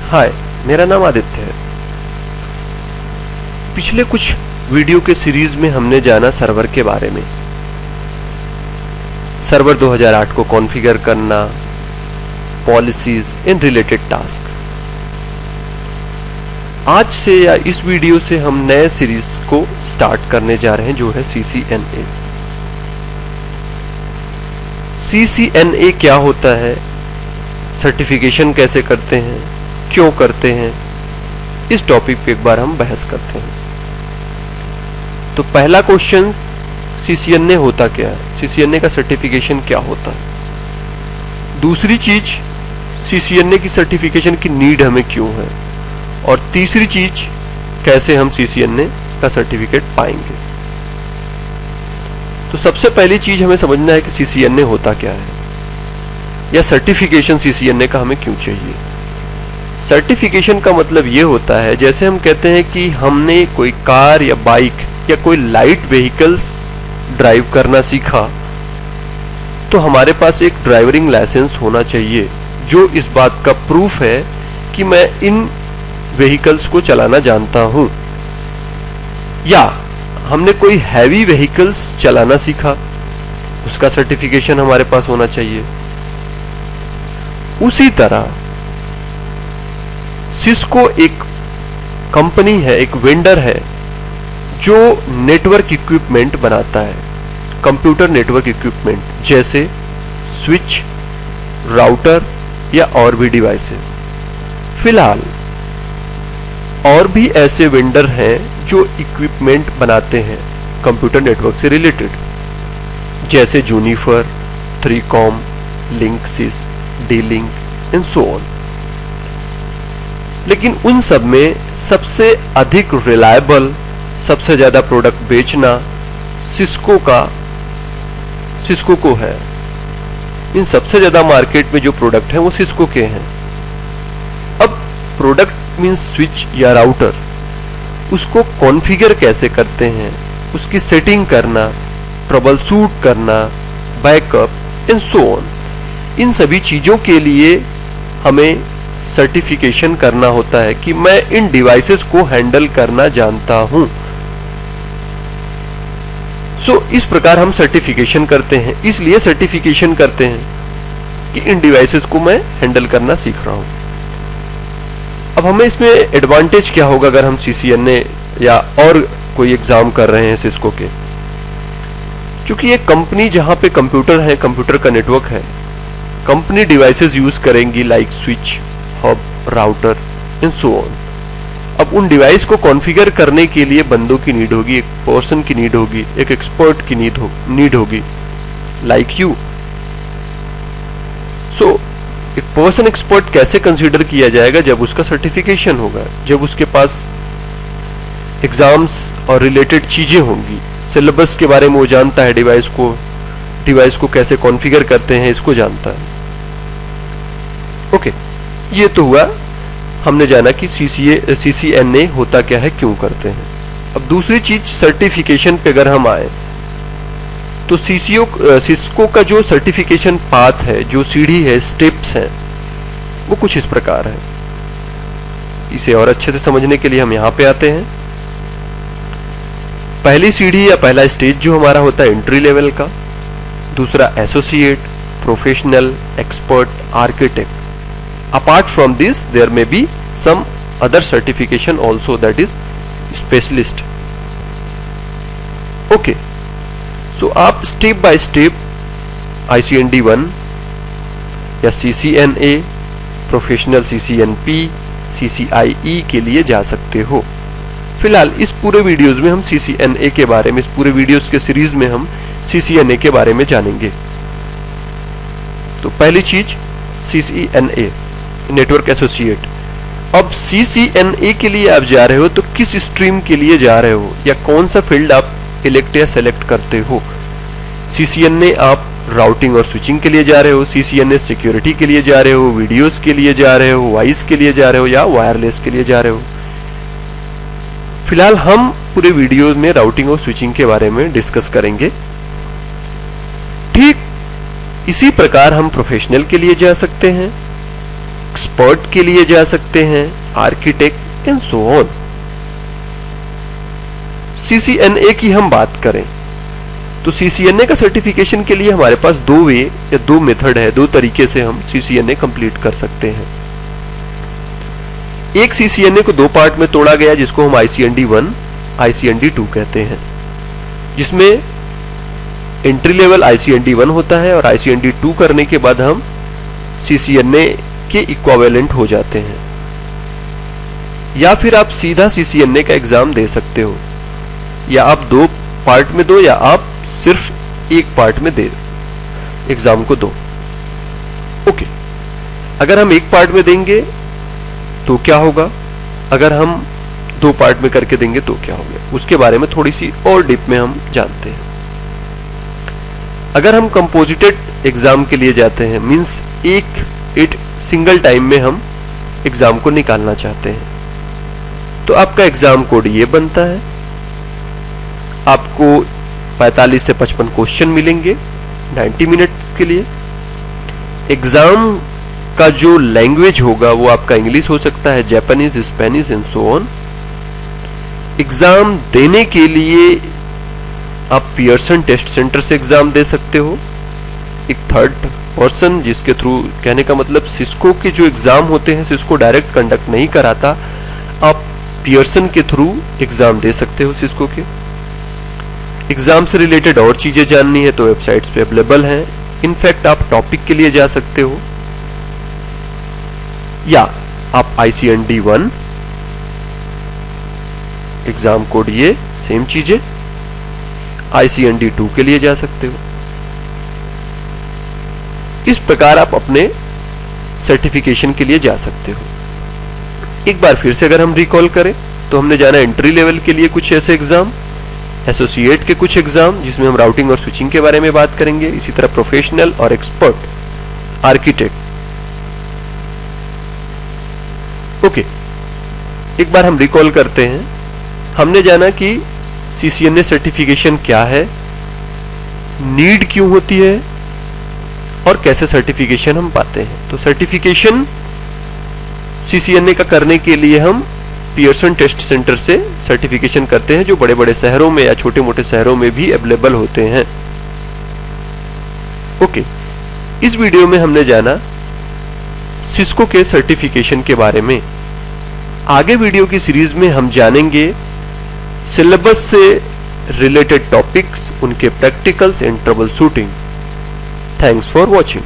हाय, मेरा नाम आदित्य है। पिछले कुछ वीडियो के सीरीज में हमने जाना सर्वर के बारे में। सर्वर 2008 को कॉन्फ़िगर करना, पॉलिसीज एंड रिलेटेड टास्क। आज से या इस वीडियो से हम नए सीरीज को स्टार्ट करने जा रहे हैं जो है CCNA। CCNA क्या होता है, सर्टिफिकेशन कैसे करते हैं, क्यों करते हैं, इस टॉपिक पे एक बार हम बहस करते हैं। तो पहला क्वेश्चन, CCNA होता क्या है, CCNA का सर्टिफिकेशन क्या होता है। दूसरी चीज, CCNA की सर्टिफिकेशन की नीड हमें क्यों है, और तीसरी चीज, कैसे हम CCNA का सर्टिफिकेट पाएंगे। तो सबसे पहली चीज हमें समझना है कि CCNA होता क्या है, या सर्टिफिकेशन CCNA का हमें क्यों चाहिए। सर्टिफिकेशन का मतलब ये होता है, जैसे हम कहते हैं कि हमने कोई कार या बाइक या कोई लाइट व्हीकल्स ड्राइव करना सीखा, तो हमारे पास एक ड्राइविंग लाइसेंस होना चाहिए जो इस बात का प्रूफ है कि मैं इन व्हीकल्स को चलाना जानता हूं। या हमने कोई हैवी व्हीकल्स चलाना सीखा, उसका सर्टिफिकेशन हमारे पास होना चाहिए। उसी तरह सिस्को एक कंपनी है, एक वेंडर है जो नेटवर्क इक्विपमेंट बनाता है, कंप्यूटर नेटवर्क इक्विपमेंट, जैसे स्विच, राउटर या और भी डिवाइसेस। फिलहाल और भी ऐसे वेंडर हैं जो इक्विपमेंट बनाते हैं कंप्यूटर नेटवर्क से रिलेटेड, जैसे जूनिफर, 3कॉम, Linksys, D-Link and so on. लेकिन उन सब में सबसे अधिक रिलायबल, सबसे ज्यादा प्रोडक्ट बेचना सिस्को को है। इन सबसे ज्यादा मार्केट में जो प्रोडक्ट हैं वो सिस्को के हैं। अब प्रोडक्ट मींस स्विच या राउटर, उसको कॉन्फ़िगर कैसे करते हैं, उसकी सेटिंग करना, ट्रबल शूट करना, बैकअप एंड सो ऑन, इन सभी चीजों के लिए हमें सर्टिफिकेशन करना होता है कि मैं इन डिवाइसेस को हैंडल करना जानता हूं। इस प्रकार हम सर्टिफिकेशन करते हैं, इसलिए सर्टिफिकेशन करते हैं कि इन डिवाइसेस को मैं हैंडल करना सीख रहा हूं। अब हमें इसमें एडवांटेज क्या होगा अगर हम CCNA या और कोई एग्जाम कर रहे हैं सिस्को के। क्योंकि ये कंपनी जहां पे कंप्यूटर है, कंप्यूटर का नेटवर्क है, कंपनी डिवाइसेस यूज करेंगी like switch, hub, router and so on. अब उन डिवाइस को कॉन्फ़िगर करने के लिए बंदों की नीड होगी, एक पर्सन की नीड होगी, एक एक्सपर्ट की नीड होगी, लाइक यू। एक पर्सन एक्सपर्ट कैसे कंसीडर किया जाएगा, जब उसका सर्टिफिकेशन होगा, जब उसके पास एग्जाम्स और रिलेटेड चीजें होंगी, सिलेबस के बारे में वो जानता है, डिवाइस को कैसे कॉन्फ़िगर करते हैं इसको जानता है। ओके, ये तो हुआ, हमने जाना कि CCNA होता क्या है, क्यों करते हैं। अब दूसरी चीज, सर्टिफिकेशन पे अगर हम आए तो सिस्को का जो सर्टिफिकेशन पाथ है, जो सीढ़ी है, स्टेप्स हैं, वो कुछ इस प्रकार है। इसे और अच्छे से समझने के लिए हम यहां पे आते हैं। पहली सीढ़ी या पहला स्टेज जो हमारा होता है एंट्री लेवल का, दूसरा associate, professional, expert, architect. Apart from this, there may be some other certification also, that is specialist. Okay, so आप step by step ICND 1 या CCNA, प्रोफेशनल CCNP, CCIE के लिए जा सकते हो। फिलहाल इस पूरे वीडियोस में हम CCNA के बारे में, इस पूरे वीडियोस के सीरीज में हम CCNA के बारे में जानेंगे। तो पहली चीज CCNA, नेटवर्क एसोसिएट। अब CCNA के लिए आप जा रहे हो तो किस स्ट्रीम के लिए जा रहे हो, या कौन सा फील्ड आप इलेक्ट या सेलेक्ट करते हो। CCNA आप राउटिंग और स्विचिंग के लिए जा रहे हो, CCNA सिक्योरिटी के लिए जा रहे हो, वीडियोस के लिए जा रहे हो, वॉइस के लिए जा रहे हो, या वायरलेस के लिए जा रहे हो। फिलहाल हम पूरे वीडियो में राउटिंग और स्विचिंग के बारे में डिस्कस करेंगे। ठीक इसी प्रकार हम प्रोफेशनल के लिए जा सकते हैं, एक्सपर्ट के लिए जा सकते हैं, architect and so on. CCNA की हम बात करें तो CCNA का सर्टिफिकेशन के लिए हमारे पास दो वे या दो मेथड है, दो तरीके से हम CCNA कंप्लीट कर सकते हैं। एक CCNA को दो पार्ट में तोड़ा गया जिसको हम ICND1, ICND2 कहते हैं, जिसमें एंट्री लेवल ICND1 होता है और ICND2 करने के बाद हम CCNA के इक्विवेलेंट हो जाते हैं। या फिर आप सीधा CCNA का एग्जाम दे सकते हो, या आप दो पार्ट में दो या आप सिर्फ एक पार्ट में दे एग्जाम को दो। ओके, अगर हम एक पार्ट में देंगे तो क्या होगा, अगर हम दो पार्ट में करके देंगे तो क्या होगा, उसके बारे में थोड़ी सी और डीप में हम जानते हैं। अगर हम कंपोजिटेड एग्जाम के लिए जाते हैं, मींस एक सिंगल टाइम में हम एग्जाम को निकालना चाहते हैं, तो आपका एग्जाम कोड ये बनता है। आपको 45 से 55 क्वेश्चन मिलेंगे 90 मिनट के लिए। एग्जाम का जो लैंग्वेज होगा वो आपका इंग्लिश हो सकता है, Japanese, Spanish and so on. Exam देने के लिए आप पियर्सन टेस्ट सेंटर से एग्जाम दे सकते हो, एक थर्ड पर्सन जिसके थ्रू, कहने का मतलब सिस्को के जो एग्जाम होते हैं सिस्को डायरेक्ट कंडक्ट नहीं कराता, आप पियर्सन के थ्रू एग्जाम दे सकते हो सिस्को के। एग्जाम से रिलेटेड और चीजें जाननी है तो वेबसाइट्स पे अवेलेबल हैं। इनफैक्ट आप टॉपिक के लिए जा सकते हो, या आप ICND1 एग्जाम कोड ये सेम चीजें, ICND2 के लिए जा सकते हो। इस प्रकार आप अपने सर्टिफिकेशन के लिए जा सकते हो। एक बार फिर से अगर हम रिकॉल करें तो हमने जाना एंट्री लेवल के लिए कुछ ऐसे एग्जाम, एसोसिएट के कुछ एग्जाम जिसमें हम राउटिंग और स्विचिंग के बारे में बात करेंगे, इसी तरह प्रोफेशनल और एक्सपर्ट, आर्किटेक्ट। ओके, एक बार हम रिकॉल करते हैं। हमने जाना कि CCNA सर्टिफिकेशन क्या है, नीड क्यों होती है और कैसे सर्टिफिकेशन हम पाते हैं। तो सर्टिफिकेशन CCNA का करने के लिए हम पियर्सन टेस्ट सेंटर से सर्टिफिकेशन करते हैं, जो बड़े बड़े शहरों में या छोटे मोटे शहरों में भी अवेलेबल होते हैं। ओके, इस वीडियो में हमने जाना सिस्को के सर्टिफिकेशन के बारे में। आगे वीडियो की सीरीज में हम जानेंगे सिलेबस से रिलेटेड टॉपिक्स, उनके practicals and trouble shooting. Thanks for watching.